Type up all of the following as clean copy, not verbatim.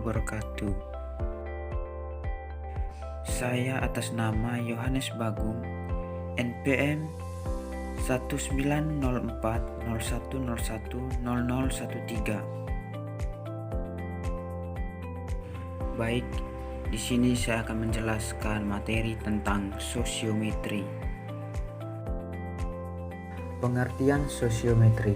wabarakatuh. Saya atas nama Yohanes Bagung, NPM 190401010013. Baik, di sini saya akan menjelaskan materi tentang sosiometri. Pengertian sosiometri.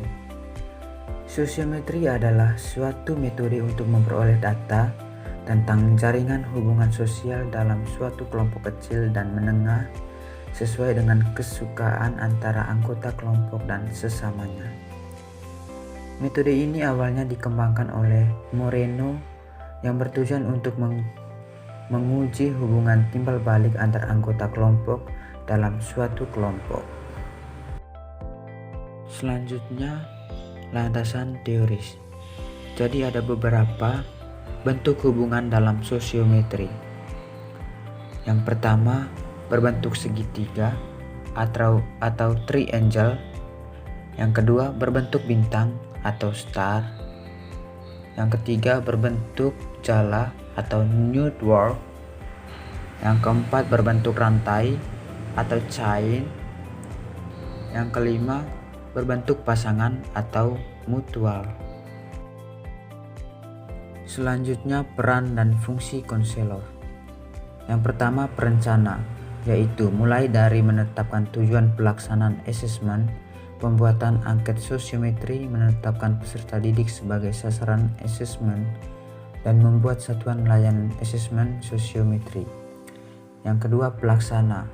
Sosiometri adalah suatu metode untuk memperoleh data tentang jaringan hubungan sosial dalam suatu kelompok kecil dan menengah sesuai dengan kesukaan antara anggota kelompok dan sesamanya. Metode ini awalnya dikembangkan oleh Moreno yang bertujuan untuk menguji hubungan timbal balik antar anggota kelompok dalam suatu kelompok. Selanjutnya, landasan teoris. Jadi ada beberapa bentuk hubungan dalam sosiometri. Yang pertama, berbentuk segitiga atau triangle. Yang kedua, berbentuk bintang atau star. Yang ketiga, berbentuk jala atau network. Yang keempat, berbentuk rantai atau chain. Yang kelima, berbentuk pasangan atau mutual. Selanjutnya, peran dan fungsi konselor. Yang pertama, perencana, yaitu mulai dari menetapkan tujuan pelaksanaan asesmen, pembuatan angket sosiometri, menetapkan peserta didik sebagai sasaran asesmen, dan membuat satuan layanan asesmen sosiometri. Yang kedua, pelaksana,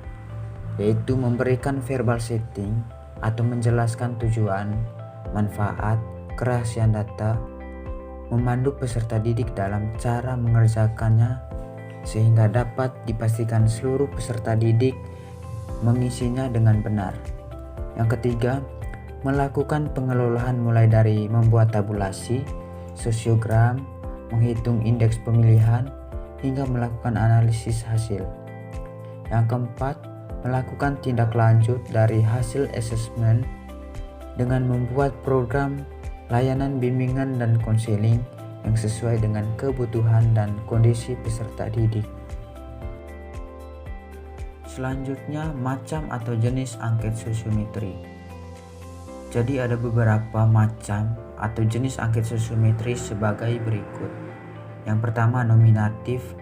yaitu memberikan verbal setting atau menjelaskan tujuan, manfaat, kerahasiaan data, memandu peserta didik dalam cara mengerjakannya sehingga dapat dipastikan seluruh peserta didik mengisinya dengan benar. Yang ketiga, melakukan pengelolaan mulai dari membuat tabulasi, sosiogram, menghitung indeks pemilihan, hingga melakukan analisis hasil. Yang keempat, melakukan tindak lanjut dari hasil asesmen dengan membuat program layanan bimbingan dan konseling yang sesuai dengan kebutuhan dan kondisi peserta didik. Selanjutnya, macam atau jenis angket sosiometri. Jadi ada beberapa macam atau jenis angket sosiometri sebagai berikut. Yang pertama, nominatif.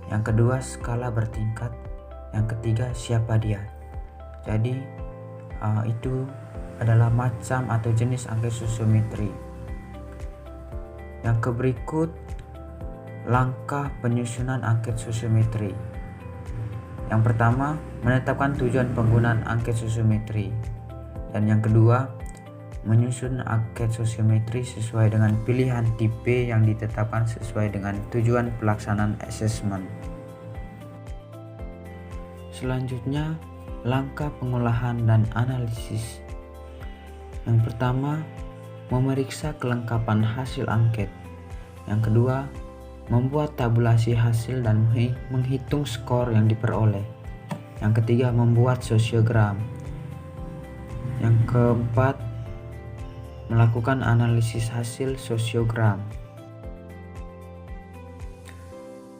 Yang kedua, skala bertingkat. Yang ketiga, siapa dia. Jadi itu adalah macam atau jenis angket sosiometri. Yang berikut, langkah penyusunan angket sosiometri. Yang pertama, menetapkan tujuan penggunaan angket sosiometri. Dan yang kedua, menyusun angket sosiometri sesuai dengan pilihan tipe yang ditetapkan sesuai dengan tujuan pelaksanaan asesmen. Selanjutnya, langkah pengolahan dan analisis. Yang pertama, memeriksa kelengkapan hasil angket. Yang kedua, membuat tabulasi hasil dan menghitung skor yang diperoleh. Yang ketiga, membuat sosiogram. Yang keempat, melakukan analisis hasil sosiogram.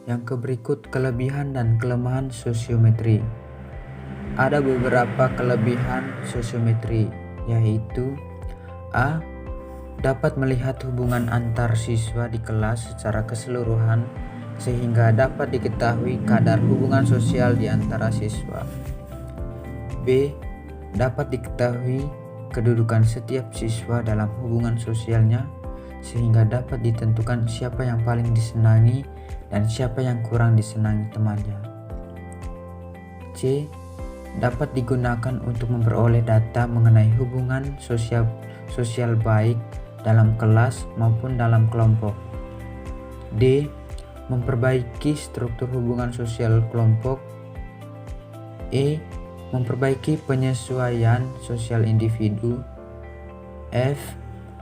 Yang berikut, kelebihan dan kelemahan sosiometri. Ada beberapa kelebihan sosiometri, yaitu A. Dapat melihat hubungan antar siswa di kelas secara keseluruhan sehingga dapat diketahui kadar hubungan sosial di antara siswa. B. Dapat diketahui kedudukan setiap siswa dalam hubungan sosialnya sehingga dapat ditentukan siapa yang paling disenangi dan siapa yang kurang disenangi temannya. C. Dapat digunakan untuk memperoleh data mengenai hubungan sosial baik dalam kelas maupun dalam kelompok. D. Memperbaiki struktur hubungan sosial kelompok. E. Memperbaiki penyesuaian sosial individu. F.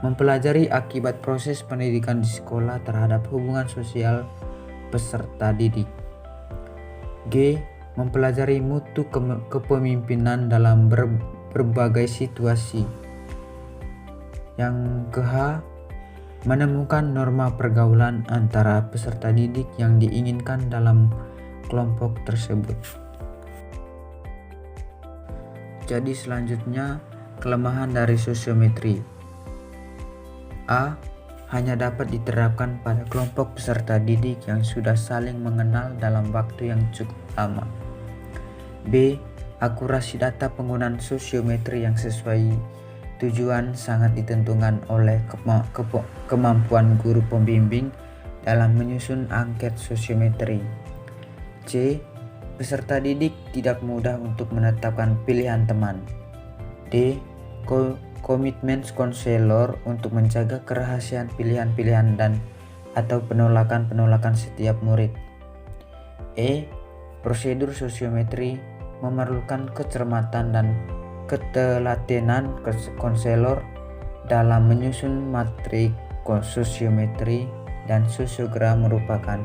Mempelajari akibat proses pendidikan di sekolah terhadap hubungan sosial peserta didik. G. Mempelajari mutu kepemimpinan dalam berbagai situasi. Yang ke H. Menemukan norma pergaulan antara peserta didik yang diinginkan dalam kelompok tersebut. Jadi selanjutnya, kelemahan dari sosiometri. A. Hanya dapat diterapkan pada kelompok peserta didik yang sudah saling mengenal dalam waktu yang cukup lama. B. Akurasi data penggunaan sosiometri yang sesuai tujuan sangat ditentukan oleh kemampuan guru pembimbing dalam menyusun angket sosiometri. C. Peserta didik tidak mudah untuk menetapkan pilihan teman. D. Komitmen konselor untuk menjaga kerahasiaan pilihan-pilihan dan atau penolakan-penolakan setiap murid. E. Prosedur sosiometri memerlukan kecermatan dan ketelatenan konselor dalam menyusun matrik sosiometri, dan sosiogram merupakan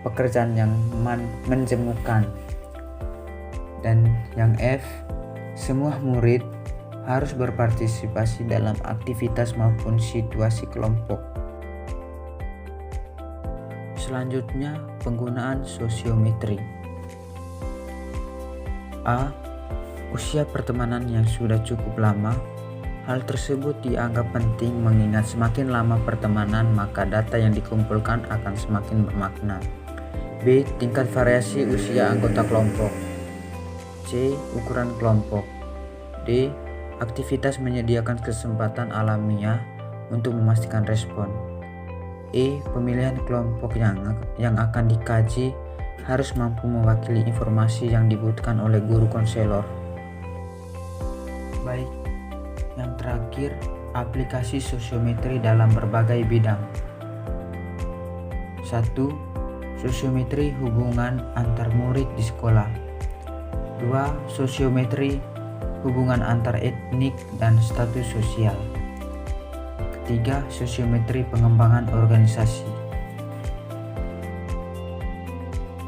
pekerjaan yang menjemukan. Dan yang F, semua murid harus berpartisipasi dalam aktivitas maupun situasi kelompok. Selanjutnya, penggunaan sosiometri. A. Usia pertemanan yang sudah cukup lama. Hal tersebut dianggap penting mengingat semakin lama pertemanan maka data yang dikumpulkan akan semakin bermakna. B. Tingkat variasi usia anggota kelompok. C. Ukuran kelompok. D. Aktivitas menyediakan kesempatan alamiah untuk memastikan respon. E. Pemilihan kelompok yang akan dikaji harus mampu mewakili informasi yang dibutuhkan oleh guru konselor. Baik, yang terakhir, aplikasi sosiometri dalam berbagai bidang. 1. Sosiometri hubungan antar murid di sekolah. 2. Sosiometri hubungan antar etnik dan status sosial. 3. Sosiometri pengembangan organisasi.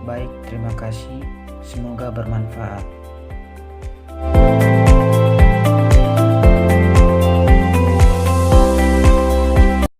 Baik, terima kasih. Semoga bermanfaat.